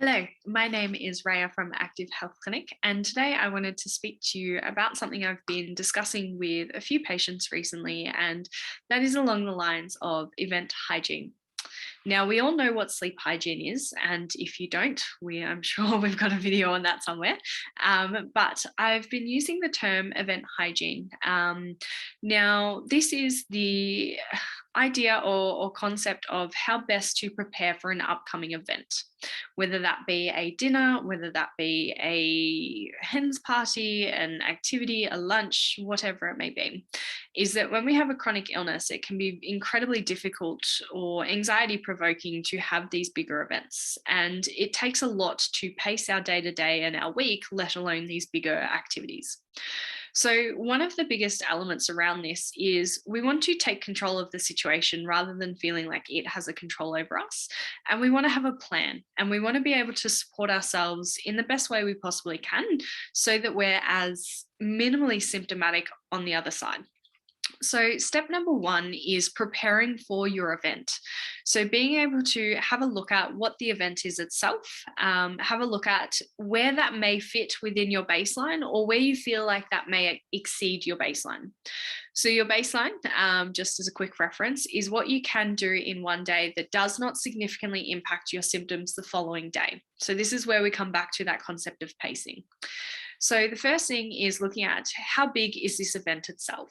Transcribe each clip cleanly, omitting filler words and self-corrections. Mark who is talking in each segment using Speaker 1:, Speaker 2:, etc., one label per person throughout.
Speaker 1: Hello, my name is Raya from Active Health Clinic, and today I wanted to speak to you about something I've been discussing with a few patients recently, and that is along the lines of event hygiene. Now, we all know what sleep hygiene is, and if you don't, I'm sure we've got a video on that somewhere. But I've been using the term event hygiene. Now, this is the idea or concept of how best to prepare for an upcoming event, whether that be a dinner, whether that be a hen's party, an activity, a lunch, whatever it may be, is that when we have a chronic illness, it can be incredibly difficult or anxiety provoking to have these bigger events. And it takes a lot to pace our day to day and our week, let alone these bigger activities. So one of the biggest elements around this is we want to take control of the situation rather than feeling like it has a control over us. And we want to have a plan, and we want to be able to support ourselves in the best way we possibly can so that we're as minimally symptomatic on the other side. So step number one is preparing for your event. So being able to have a look at what the event is itself, have a look at where that may fit within your baseline or where you feel like that may exceed your baseline. So your baseline, just as a quick reference, is what you can do in one day that does not significantly impact your symptoms the following day. So this is where we come back to that concept of pacing. So the first thing is looking at how big is this event itself.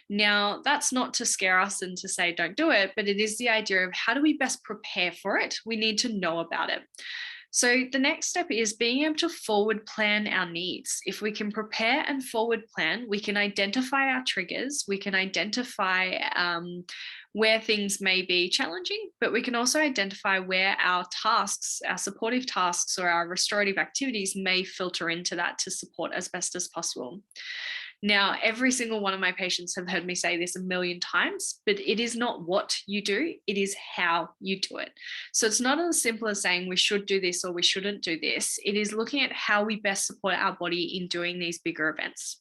Speaker 1: Now, that's not to scare us and to say don't do it, but it is the idea of how do we best prepare for it? We need to know about it. So the next step is being able to forward plan our needs. If we can prepare and forward plan, we can identify our triggers, we can identify where things may be challenging, but we can also identify where our tasks, our supportive tasks or our restorative activities may filter into that to support as best as possible. Now, every single one of my patients have heard me say this a million times, but it is not what you do, it is how you do it. So it's not as simple as saying we should do this or we shouldn't do this. It is looking at how we best support our body in doing these bigger events.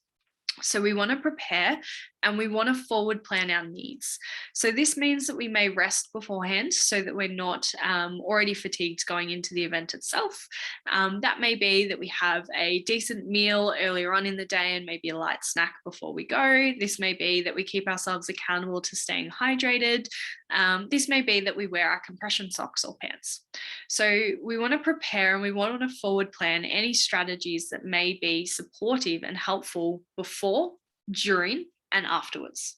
Speaker 1: So we want to prepare and we want to forward plan our needs. So this means that we may rest beforehand so that we're not already fatigued going into the event itself. That may be that we have a decent meal earlier on in the day and maybe a light snack before we go. This may be that we keep ourselves accountable to staying hydrated. This may be that we wear our compression socks or pants. So we want to prepare and we want to forward plan any strategies that may be supportive and helpful before, during, and afterwards.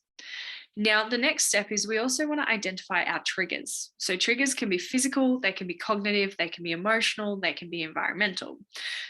Speaker 1: Now, the next step is we also want to identify our triggers. So triggers can be physical, they can be cognitive, they can be emotional, they can be environmental.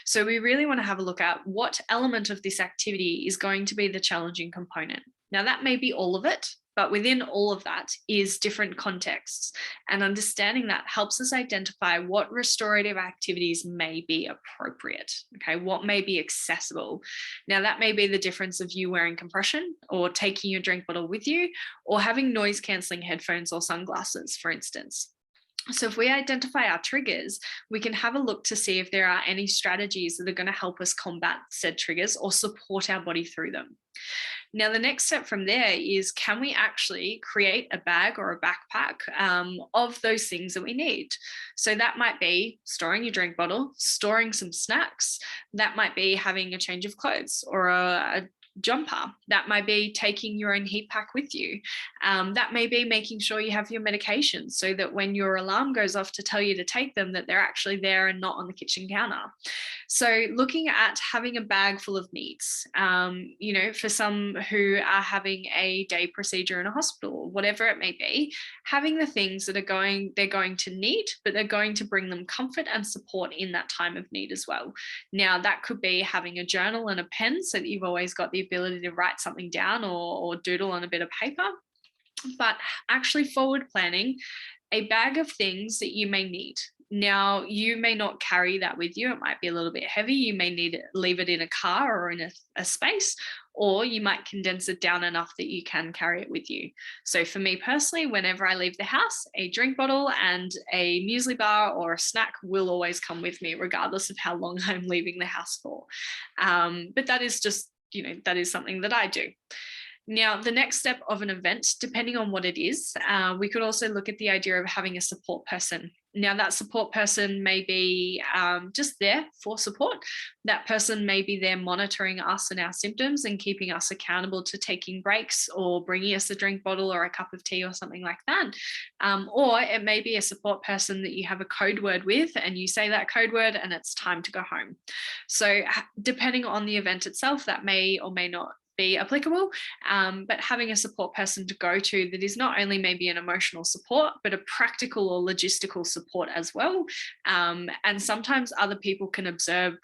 Speaker 1: So we really want to have a look at what element of this activity is going to be the challenging component. Now, that may be all of it, but within all of that is different contexts, and understanding that helps us identify what restorative activities may be appropriate, okay, what may be accessible. Now, that may be the difference of you wearing compression or taking your drink bottle with you or having noise cancelling headphones or sunglasses, for instance. So if we identify our triggers, we can have a look to see if there are any strategies that are going to help us combat said triggers or support our body through them. Now, the next step from there is, can we actually create a bag or a backpack of those things that we need? So that might be storing your drink bottle, storing some snacks. That might be having a change of clothes or a jumper. That might be taking your own heat pack with you. That may be making sure you have your medications so that when your alarm goes off to tell you to take them, that they're actually there and not on the kitchen counter. So looking at having a bag full of needs, for some who are having a day procedure in a hospital, whatever it may be, having the things that they're going to need, but they're going to bring them comfort and support in that time of need as well. Now, that could be having a journal and a pen so that you've always got the ability to write something down or doodle on a bit of paper, but actually forward planning a bag of things that you may need. Now, you may not carry that with you. It might be a little bit heavy. You may need to leave it in a car or in a space, or you might condense it down enough that you can carry it with you. So for me personally, whenever I leave the house, a drink bottle and a muesli bar or a snack will always come with me, regardless of how long I'm leaving the house for. But that is just, that is something that I do. Now, the next step of an event, depending on what it is, we could also look at the idea of having a support person. Now, that support person may be just there for support. That person may be there monitoring us and our symptoms and keeping us accountable to taking breaks or bringing us a drink bottle or a cup of tea or something like that. Or it may be a support person that you have a code word with and you say that code word and it's time to go home. So depending on the event itself, that may or may not be applicable, but having a support person to go to that is not only maybe an emotional support, but a practical or logistical support as well. And sometimes other people can observe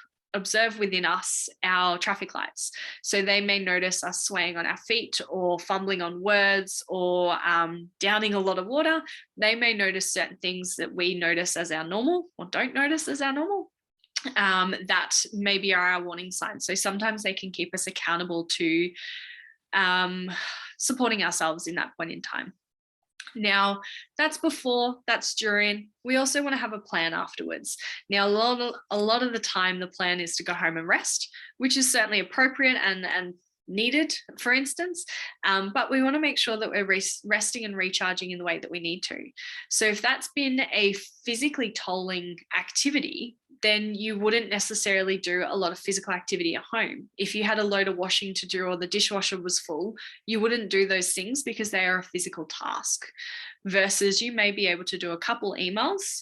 Speaker 1: within us our traffic lights. So they may notice us swaying on our feet or fumbling on words or downing a lot of water. They may notice certain things that we notice as our normal or don't notice as our normal. That maybe are our warning signs. So sometimes they can keep us accountable to supporting ourselves in that point in time. Now, that's before, that's during. We also want to have a plan afterwards. Now, a lot of the time, the plan is to go home and rest, which is certainly appropriate and needed, for instance, but we want to make sure that we're resting and recharging in the way that we need to. So if that's been a physically tolling activity, then you wouldn't necessarily do a lot of physical activity at home. If you had a load of washing to do or the dishwasher was full, you wouldn't do those things because they are a physical task. Versus you may be able to do a couple emails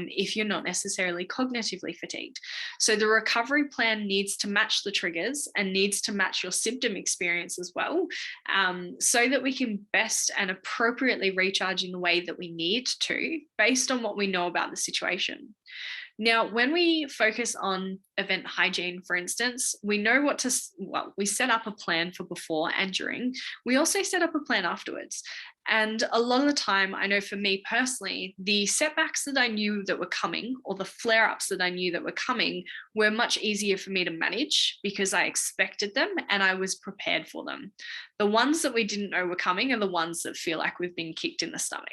Speaker 1: if you're not necessarily cognitively fatigued. So the recovery plan needs to match the triggers and needs to match your symptom experience as well, so that we can best and appropriately recharge in the way that we need to based on what we know about the situation. Now, when we focus on event hygiene, for instance, we know we set up a plan for before and during. We also set up a plan afterwards. And a lot of the time, I know for me personally, the setbacks that I knew that were coming or the flare-ups that I knew that were coming were much easier for me to manage because I expected them and I was prepared for them. The ones that we didn't know were coming are the ones that feel like we've been kicked in the stomach.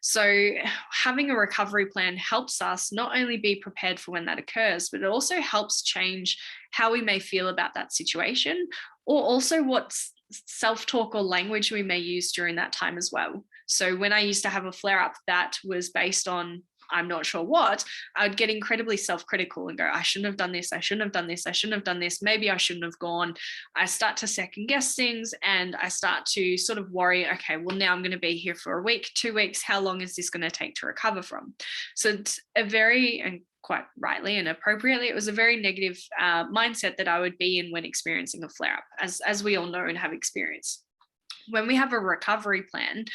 Speaker 1: So having a recovery plan helps us not only be prepared for when that occurs, but it also helps change how we may feel about that situation, or also what's self-talk or language we may use during that time as well. So when I used to have a flare-up that was based on I'm not sure what, I'd get incredibly self-critical and go, I shouldn't have done this, I shouldn't have done this, I shouldn't have done this, maybe I shouldn't have gone. I start to second guess things and I start to sort of worry, okay, well now I'm going to be here for a week, 2 weeks, how long is this going to take to recover from? So it's and quite rightly and appropriately, it was a very negative mindset that I would be in when experiencing a flare-up, as we all know and have experienced. When we have a recovery plan,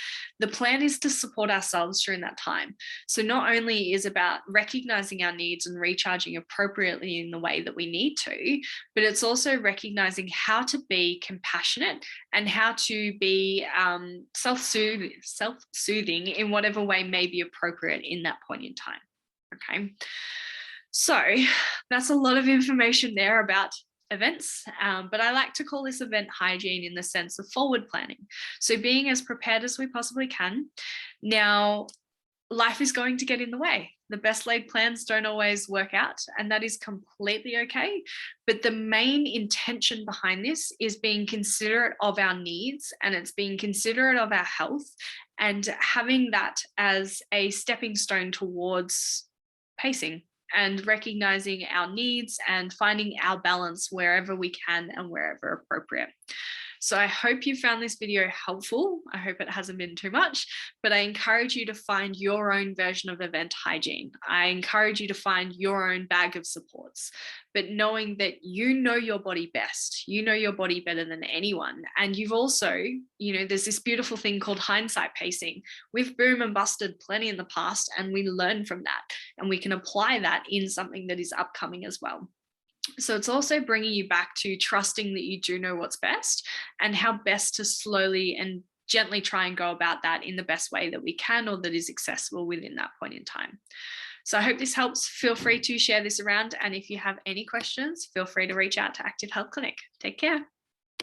Speaker 1: the plan is to support ourselves during that time. So not only is about recognizing our needs and recharging appropriately in the way that we need to, but it's also recognizing how to be compassionate and how to be self-soothing in whatever way may be appropriate in that point in time. Okay. So that's a lot of information there about events, but I like to call this event hygiene in the sense of forward planning. So being as prepared as we possibly can. Now, life is going to get in the way. The best laid plans don't always work out, and that is completely okay. But the main intention behind this is being considerate of our needs, and it's being considerate of our health and having that as a stepping stone towards pacing and recognizing our needs and finding our balance wherever we can and wherever appropriate. So I hope you found this video helpful. I hope it hasn't been too much, but I encourage you to find your own version of event hygiene. I encourage you to find your own bag of supports, but knowing that you know your body best, you know your body better than anyone. And you've also, there's this beautiful thing called hindsight pacing. We've boom and busted plenty in the past and we learn from that and we can apply that in something that is upcoming as well. So it's also bringing you back to trusting that you do know what's best and how best to slowly and gently try and go about that in the best way that we can or that is accessible within that point in time. So I hope this helps. Feel free to share this around. And if you have any questions, feel free to reach out to Active Health Clinic. Take care.